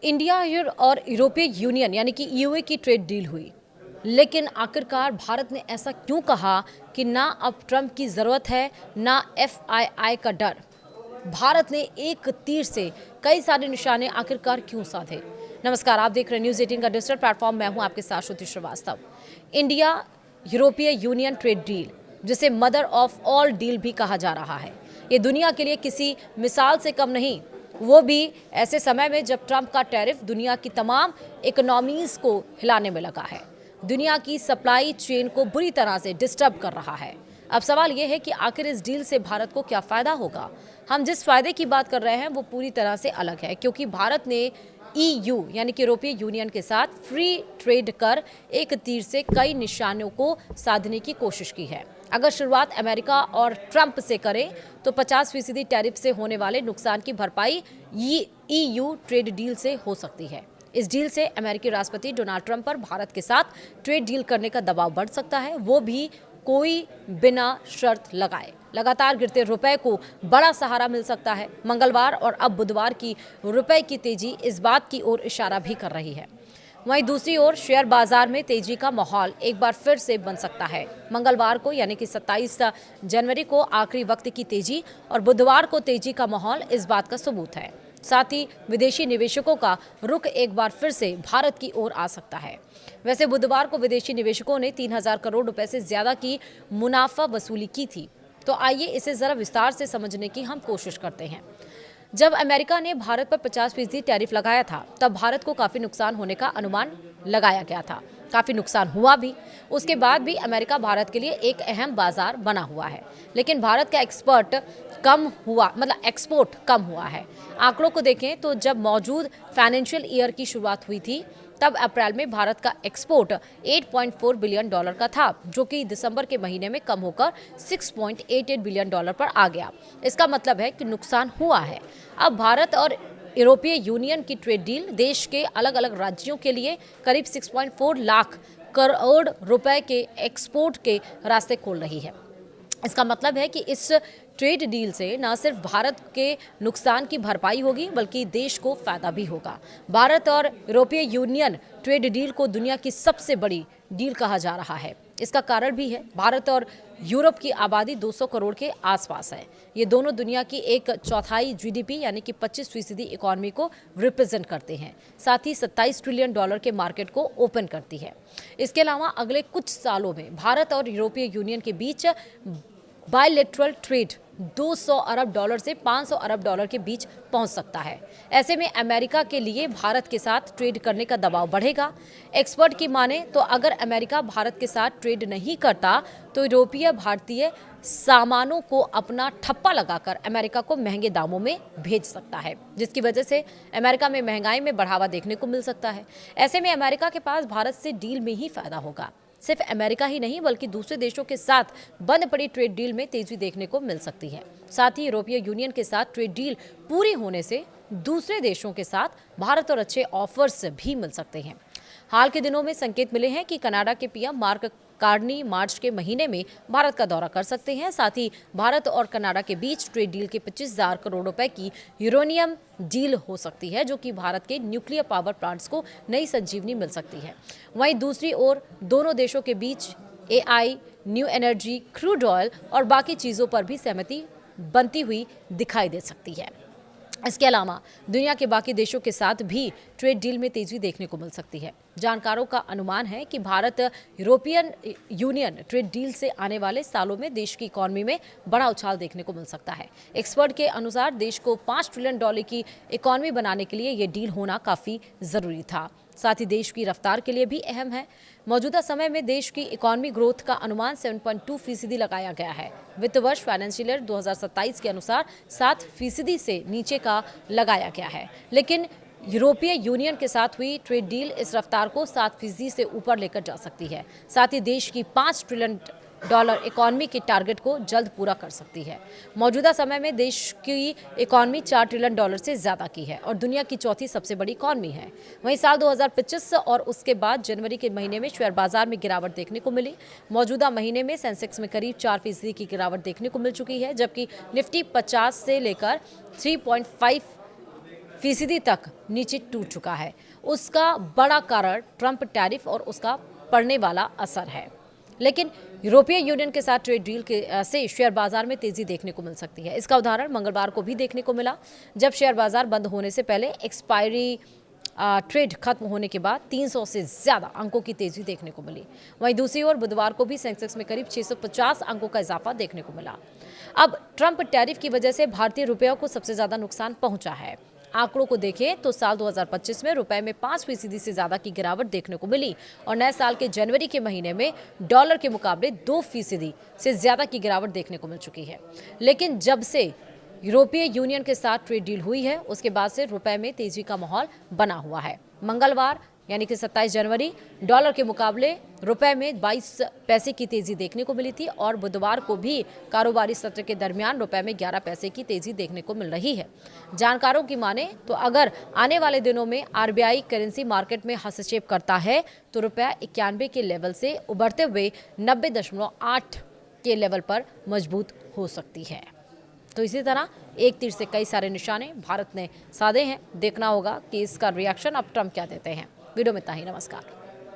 India और यूरोपीय union यानी कि ईयूए की ट्रेड डील हुई, लेकिन आखिरकार भारत ने ऐसा क्यों कहा कि ना अब ट्रंप की ज़रूरत है ना एफआईआई का डर। भारत ने एक तीर से कई सारे निशाने आखिरकार क्यों साधे। नमस्कार, आप देख रहे हैं न्यूज़ 18 का डिजिटल प्लेटफॉर्म। मैं हूं आपके साथ श्रुति श्रीवास्तव। इंडिया यूरोपीय यूनियन ट्रेड डील, जिसे मदर ऑफ ऑल डील भी कहा जा रहा है, ये दुनिया के लिए किसी मिसाल से कम नहीं, वो भी ऐसे समय में जब ट्रंप का टैरिफ दुनिया की तमाम इकोनॉमीज को हिलाने में लगा है, दुनिया की सप्लाई चेन को बुरी तरह से डिस्टर्ब कर रहा है। अब सवाल यह है कि आखिर इस डील से भारत को क्या फ़ायदा होगा। हम जिस फायदे की बात कर रहे हैं वो पूरी तरह से अलग है, क्योंकि भारत ने ईयू यानी कि यूरोपीय यूनियन के साथ फ्री ट्रेड कर एक तीर से कई निशानों को साधने की कोशिश की है। अगर शुरुआत अमेरिका और ट्रंप से करें तो 50% टैरिफ से होने वाले नुकसान की भरपाई ईयू ट्रेड डील से हो सकती है। इस डील से अमेरिकी राष्ट्रपति डोनाल्ड ट्रंप पर भारत के साथ ट्रेड डील करने का दबाव बढ़ सकता है, वो भी कोई बिना शर्त लगाए। लगातार गिरते रुपए को बड़ा सहारा मिल सकता है। मंगलवार और अब बुधवार की रुपए की तेजी इस बात की ओर इशारा भी कर रही है। वहीं दूसरी ओर शेयर बाजार में तेजी का माहौल एक बार फिर से बन सकता है। मंगलवार को यानी कि 27 जनवरी को आखिरी वक्त की तेजी और बुधवार को तेजी का माहौल इस बात का सबूत है। साथ ही विदेशी निवेशकों का रुख एक बार फिर से भारत की ओर आ सकता है। वैसे बुधवार को विदेशी निवेशकों ने 3000 करोड़ रुपए से ज्यादा की मुनाफा वसूली की थी। तो आइए इसे जरा विस्तार से समझने की हम कोशिश करते हैं। जब अमेरिका ने भारत पर 50% टैरिफ लगाया था, तब भारत को काफ़ी नुकसान होने का अनुमान लगाया गया था। काफ़ी नुकसान हुआ भी। उसके बाद भी अमेरिका भारत के लिए एक अहम बाजार बना हुआ है, लेकिन भारत का एक्सपोर्ट कम हुआ है। आंकड़ों को देखें तो जब मौजूद फाइनेंशियल ईयर की शुरुआत हुई थी, तब अप्रैल में भारत का एक्सपोर्ट $8.4 बिलियन का था, जो कि दिसंबर के महीने में कम होकर $6.88 बिलियन पर आ गया। इसका मतलब है कि नुकसान हुआ है। अब भारत और यूरोपीय यूनियन की ट्रेड डील देश के अलग अलग राज्यों के लिए करीब 6.4 लाख करोड़ रुपए के एक्सपोर्ट के रास्ते खोल रही है। इसका मतलब है कि इस ट्रेड डील से न सिर्फ भारत के नुकसान की भरपाई होगी, बल्कि देश को फायदा भी होगा। भारत और यूरोपीय यूनियन ट्रेड डील को दुनिया की सबसे बड़ी डील कहा जा रहा है। इसका कारण भी है, भारत और यूरोप की आबादी 200 करोड़ के आसपास है। ये दोनों दुनिया की एक चौथाई जीडीपी यानी कि 25% इकोनॉमी को रिप्रेजेंट करते हैं। साथ ही $27 ट्रिलियन के मार्केट को ओपन करती है। इसके अलावा अगले कुछ सालों में भारत और यूरोपीय यूनियन के बीच बायलैटरल ट्रेड $200 अरब से $500 अरब के बीच पहुंच सकता है। ऐसे में अमेरिका के लिए भारत के साथ ट्रेड करने का दबाव बढ़ेगा। एक्सपर्ट की माने तो अगर अमेरिका भारत के साथ ट्रेड नहीं करता तो यूरोपीय भारतीय सामानों को अपना ठप्पा लगाकर अमेरिका को महंगे दामों में भेज सकता है, जिसकी वजह से अमेरिका में महंगाई में बढ़ावा देखने को मिल सकता है। ऐसे में अमेरिका के पास भारत से डील में ही फायदा होगा। सिर्फ अमेरिका ही नहीं, बल्कि दूसरे देशों के साथ बंद पड़ी ट्रेड डील में तेजी देखने को मिल सकती है। साथ ही यूरोपीय यूनियन के साथ ट्रेड डील पूरी होने से दूसरे देशों के साथ भारत और अच्छे ऑफर्स भी मिल सकते हैं। हाल के दिनों में संकेत मिले हैं कि कनाडा के पीएम मार्क कार्नी मार्च के महीने में भारत का दौरा कर सकते हैं। साथ ही भारत और कनाडा के बीच ट्रेड डील के 25,000 करोड़ रुपए की यूरेनियम डील हो सकती है, जो कि भारत के न्यूक्लियर पावर प्लांट्स को नई संजीवनी मिल सकती है। वहीं दूसरी ओर दोनों देशों के बीच AI, new energy, crude oil और बाकी चीज़ों पर भी सहमति बनती हुई दिखाई दे सकती है। इसके अलावा दुनिया के बाकी देशों के साथ भी ट्रेड डील में तेजी देखने को मिल सकती है। जानकारों का अनुमान है कि Bharat European union trade deal से आने वाले सालों में देश की इकोनॉमी में बड़ा उछाल देखने को मिल सकता है। एक्सपर्ट के अनुसार देश को $5 ट्रिलियन की इकोनॉमी बनाने के लिए ये डील होना काफ़ी ज़रूरी था। साथ ही देश की रफ्तार के लिए भी अहम है। मौजूदा समय में देश की इकोनॉमी ग्रोथ का अनुमान 7.2% लगाया गया है। वित्त वर्ष फाइनेंशियल ईयर 2027 के अनुसार 7% से नीचे का लगाया गया है, लेकिन यूरोपीय यूनियन के साथ हुई ट्रेड डील इस रफ्तार को 7% से ऊपर लेकर जा सकती है। साथ ही देश की $5 ट्रिलियन इकोनॉमी के टारगेट को जल्द पूरा कर सकती है। मौजूदा समय में देश की इकोनॉमी $4 ट्रिलियन से ज़्यादा की है और दुनिया की चौथी सबसे बड़ी इकोनॉमी है। वहीं साल 2025 और उसके बाद जनवरी के महीने में शेयर बाजार में गिरावट देखने को मिली। मौजूदा महीने में सेंसेक्स में करीब 4% की गिरावट देखने को मिल चुकी है, जबकि निफ्टी 50 से लेकर 3.5 फीसदी तक नीचे टूट चुका है। उसका बड़ा कारण ट्रंप टैरिफ और उसका पड़ने वाला असर है। लेकिन यूरोपीय यूनियन के साथ ट्रेड डील से शेयर बाजार में तेजी देखने को मिल सकती है। इसका उदाहरण मंगलवार को भी देखने को मिला, जब शेयर बाजार बंद होने से पहले एक्सपायरी ट्रेड खत्म होने के बाद 300 से ज्यादा अंकों की तेजी देखने को मिली। वहीं दूसरी ओर बुधवार को भी सेंसेक्स में करीब 650 अंकों का इजाफा देखने को मिला। अब ट्रंप टैरिफ की वजह से भारतीय रुपये को सबसे ज्यादा नुकसान पहुंचा है। आंकड़ों को देखें तो साल 2025 में रुपए में 5% से ज्यादा की गिरावट देखने को मिली और नए साल के जनवरी के महीने में डॉलर के मुकाबले 2% से ज्यादा की गिरावट देखने को मिल चुकी है। लेकिन जब से यूरोपीय यूनियन के साथ ट्रेड डील हुई है, उसके बाद से रुपए में तेजी का माहौल बना हुआ है। मंगलवार यानी कि 27 जनवरी डॉलर के मुकाबले रुपए में 22 पैसे की तेजी देखने को मिली थी और बुधवार को भी कारोबारी सत्र के दरमियान रुपए में 11 पैसे की तेजी देखने को मिल रही है। जानकारों की माने तो अगर आने वाले दिनों में आरबीआई करेंसी मार्केट में हस्तक्षेप करता है तो रुपया 91 के लेवल से उभरते हुए 90.8 के लेवल पर मजबूत हो सकती है। तो इसी तरह एक तीर से कई सारे निशाने भारत ने साधे हैं। देखना होगा कि इसका रिएक्शन अब ट्रंप क्या देते हैं। वीडियो में इतना ही। नमस्कार।